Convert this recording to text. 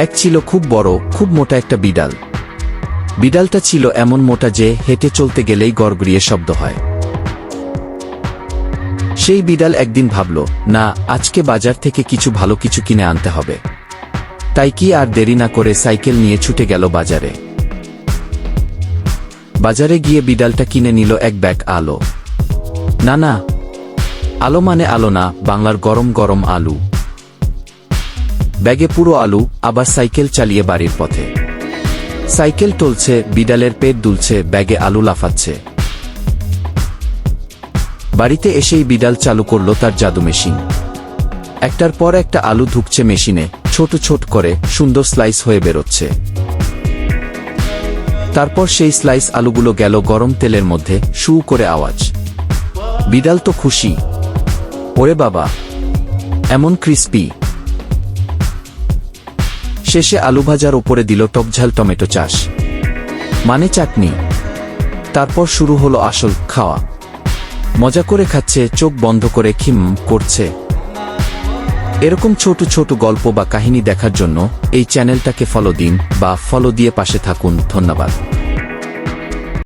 এক ছিল খুব বড়, খুব মোটা একটা বিড়াল। বিড়ালটা ছিল এমন মোটা যে হেঁটে চলতে গেলেই গড়গড়িয়ে শব্দ হয়। সেই বিড়াল একদিন ভাবল, না, আজকে বাজার থেকে কিছু ভালো কিছু কিনে আনতে হবে। তাই কি আর দেরি না করে সাইকেল নিয়ে ছুটে গেল বাজারে। বাজারে গিয়ে বিড়ালটা কিনে নিল এক ব্যাগ আলো। না না, আলো মানে আলো না, বাংলার গরম গরম আলু। ব্যাগে পুরো আলু, আবার সাইকেল চালিয়ে বাড়ির পথে। সাইকেল টলছে, বিড়ালের পেট দুলছে, ব্যাগে আলু লাফাচ্ছে। বাড়িতে এসেই বিড়াল চালু করল তার জাদু মেশিন। একটার পর একটা আলু ঢুকছে মেশিনে, ছোট ছোট করে সুন্দর স্লাইস হয়ে বেরোচ্ছে। তারপর সেই স্লাইস আলুগুলো গেল গরম তেলের মধ্যে, শু করে আওয়াজ। বিড়াল তো খুশি। ওরে বাবা, এমন ক্রিস্পি! শেষে আলু ভাজার ওপরে দিল টকঝাল টমেটো চাষ, মানে চাটনি। তারপর শুরু হলো আসল খাওয়া। মজা করে খাচ্ছে, চোখ বন্ধ করে খিম করছে। এরকম ছোট ছোট গল্প বা কাহিনী দেখার জন্য এই চ্যানেলটাকে ফলো দিন বা ফলো দিয়ে পাশে থাকুন। ধন্যবাদ।